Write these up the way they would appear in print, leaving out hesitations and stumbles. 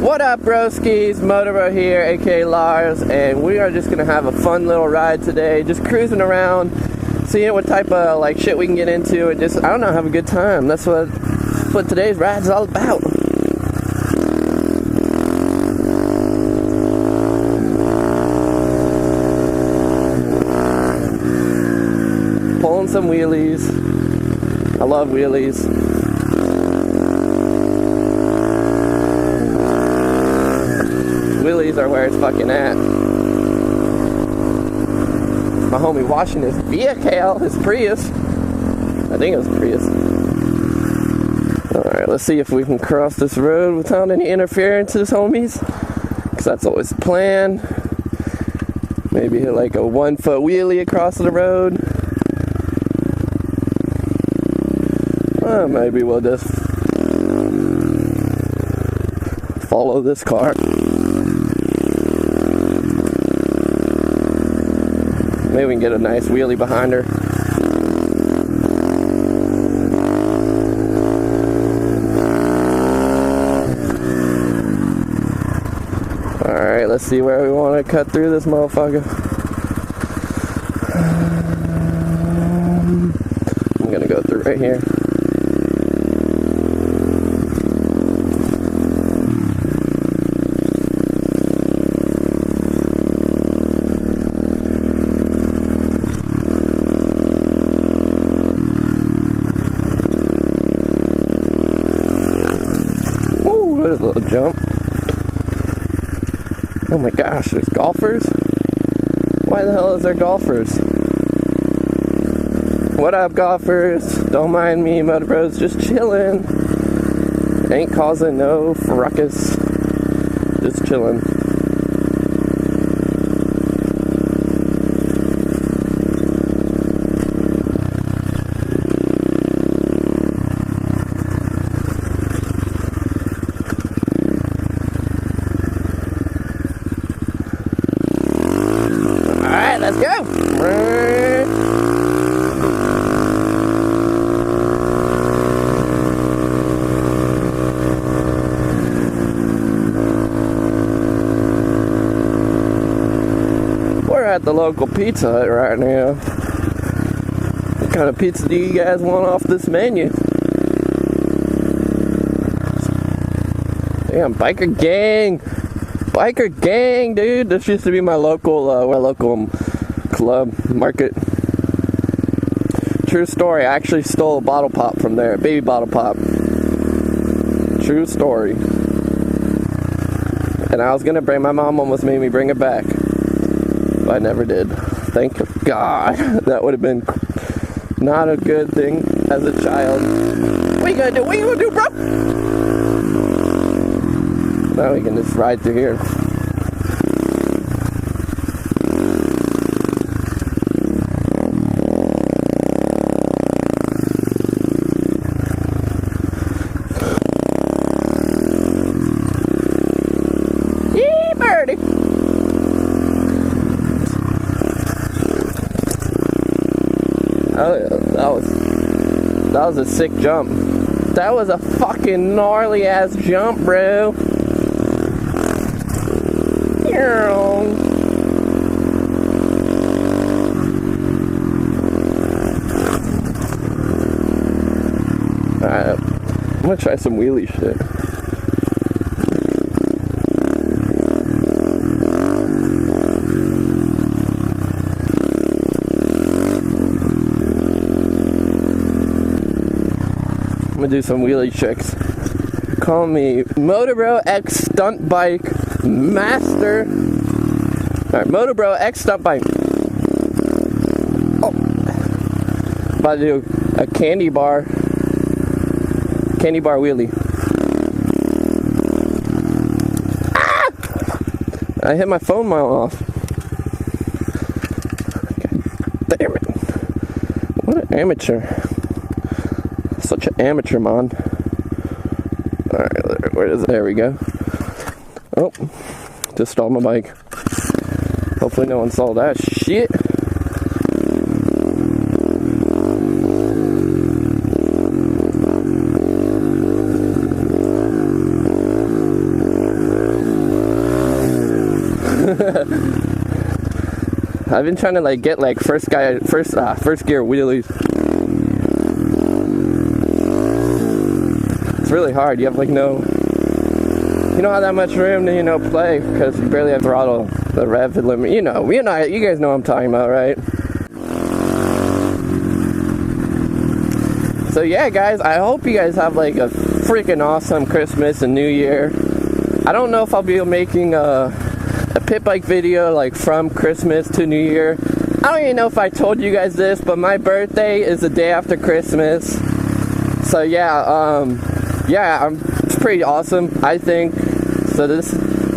What up, broskies? Motobro here, aka Lars, and we are just gonna have a fun little ride today. Just cruising around, seeing what type of like shit we can get into, and just, I don't know, have a good time. That's what today's ride is all about. Pulling some wheelies. I love wheelies. Wheelies are where it's fucking at. My homie washing his vehicle, his Prius. I think it was a Prius. Alright, let's see if we can cross this road without any interferences, homies. Because that's always the plan. Maybe hit like a 1 foot wheelie across the road. Maybe we'll just follow this car. Maybe we can get a nice wheelie behind her. Alright, let's see where we want to cut through this motherfucker. I'm gonna go through right here. There's a little jump. Oh my gosh, there's golfers? Why the hell is there golfers? What up, golfers? Don't mind me, Motobros, just chilling. Ain't causing no ruckus. Just chilling. Let's go! We're at the local Pizza Hut right now. What kind of pizza do you guys want off this menu? Damn, biker gang! Biker gang, dude! This used to be my local club market. True story. I actually stole a bottle pop from there, baby bottle pop. True story. And I was gonna bring, my mom almost made me bring it back, but I never did. Thank God. That would have been not a good thing as a child. What you gonna do? What you gonna do, bro? Now we can just ride through here. Oh yeah, that was a sick jump. That was a fucking gnarly ass jump, bro. Alright, I'm gonna try some wheelie shit. I'm gonna do some wheelie tricks. Call me Motobro X Stunt Bike Master. Alright, Motobro X Stunt Bike. Oh. About to do a candy bar wheelie. Ah! I hit my phone mount off. Damn it. What an amateur. Such an amateur, man. Alright, where is it? There we go. Oh, just stalled my bike. Hopefully no one saw that shit. I've been trying to like get like first gear wheelies. It's really hard. You have like you don't have that much room to play because you barely have throttle the rev limit. You guys know what I'm talking about, right? So yeah, guys, I hope you guys have like a freaking awesome Christmas and New Year. I don't know if I'll be making a pit bike video like from Christmas to New Year. I don't even know if I told you guys this, but my birthday is the day after Christmas. So yeah, it's pretty awesome, I think. So this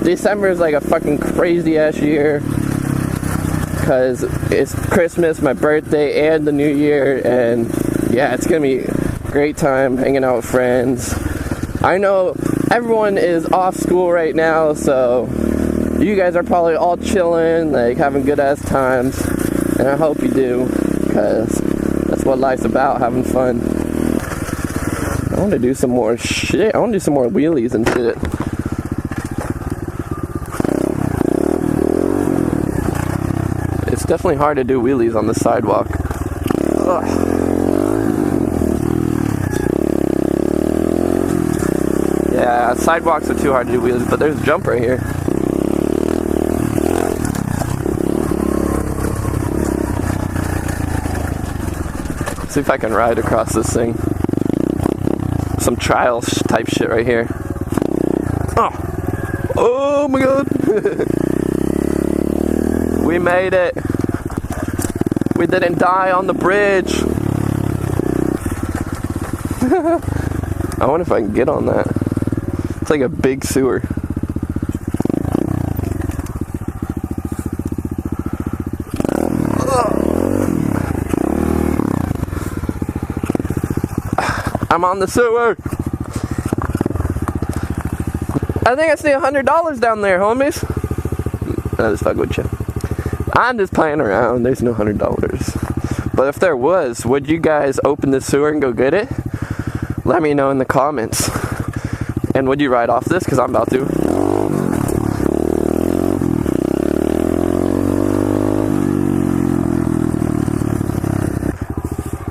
December is like a fucking crazy ass year because it's Christmas, my birthday, and the New Year, and yeah, it's gonna be a great time hanging out with friends. I know everyone is off school right now, so you guys are probably all chilling, like having good ass times, and I hope you do, because that's what life's about, having fun. I want to do some more shit. I want to do some more wheelies and shit. It's definitely hard to do wheelies on the sidewalk. Ugh. Yeah, sidewalks are too hard to do wheelies, but there's a jump right here. See if I can ride across this thing. Some trial type shit right here. Oh my god. We made it. We didn't die on the bridge. I wonder if I can get on that. It's like a big sewer. I'm on the sewer. I think I see $100 down there, homies. I just fuck with you. I'm just playing around. There's no $100. But if there was, would you guys open the sewer and go get it? Let me know in the comments. And would you ride off this? Because I'm about to.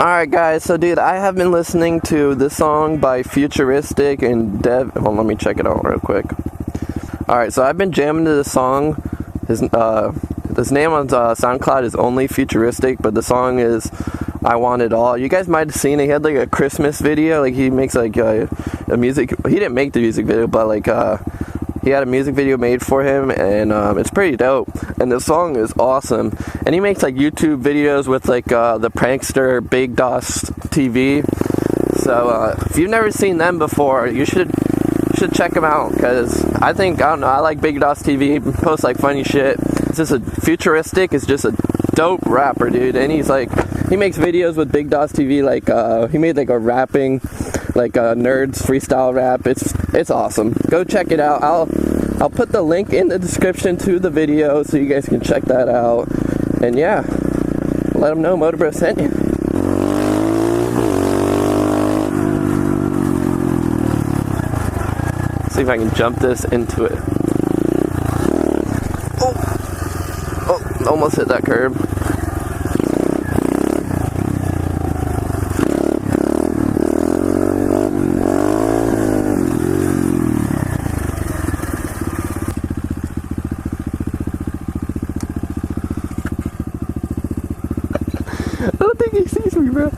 Alright guys, so dude, I have been listening to this song by Futuristic and Dev. Well, let me check it out real quick. Alright, so I've been jamming to this song. His name on SoundCloud is Only Futuristic, but the song is I Want It All. You guys might have seen it. He had like a Christmas video. Like he makes like a music. He didn't make the music video, but like he had a music video made for him, and it's pretty dope. And the song is awesome. And he makes like YouTube videos with like the prankster Big DOS TV. So if you've never seen them before, you should check them out, because I don't know, I like Big DOS TV. He posts like funny shit. It's just Futuristic is just a dope rapper, dude. And he makes videos with Big DOS TV, like he made like a rapping, like nerds freestyle rap. It's awesome. Go check it out. I'll put the link in the description to the video so you guys can check that out. And yeah, let them know Motorbro sent you. See if I can jump this into it. Oh, almost hit that curb. I don't think he sees me, bro.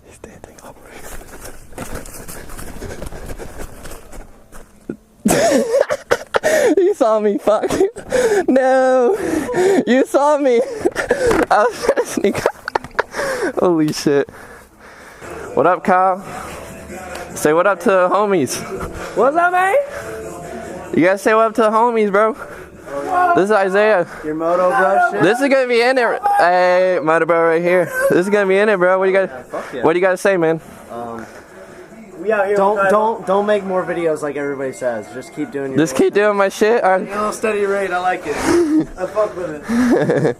He's standing over here. You saw me, fuck. No, you saw me. I was trying to sneak out. Holy shit. What up, Kyle? Say what up to the homies. What's up, man? You gotta say what up to the homies, bro. This is Isaiah. Your moto, bro. Shit. This is gonna be in it. Hey, Moto Bro right here. This is gonna be in it, bro. What do you got? Yeah. What do you got to say, man? We out here. Don't make more videos like everybody says. Just keep doing your. Just keep doing my shit. A little steady rate. I like it. I fuck with it.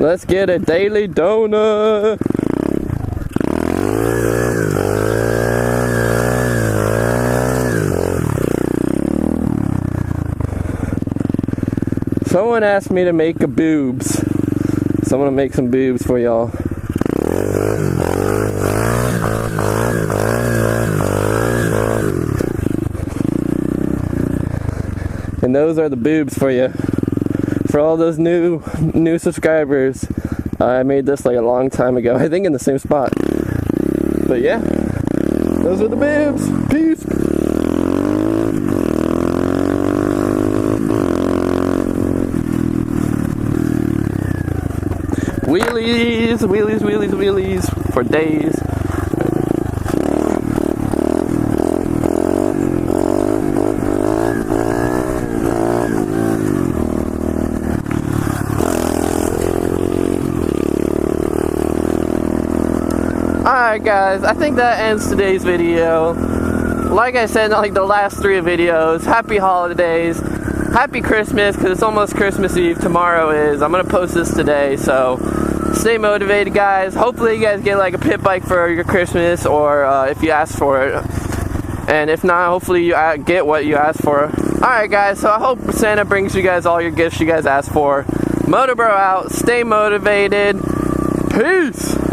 Let's get a daily donut. Someone asked me to make a boobs, so I'm gonna make some boobs for y'all. And those are the boobs for you. For all those new subscribers. I made this like a long time ago, I think in the same spot. But yeah, those are the boobs. Peace. Wheelies, wheelies, wheelies, wheelies for days. Alright guys, I think that ends today's video. Like I said in like the last 3 videos, happy holidays, happy Christmas, because it's almost Christmas Eve. Tomorrow is. I'm going to post this today, so stay motivated guys. Hopefully you guys get like a pit bike for your Christmas, or if you ask for it. And if not, hopefully you get what you asked for. Alright guys, so I hope Santa brings you guys all your gifts you guys asked for. Moto Bro out, stay motivated, peace!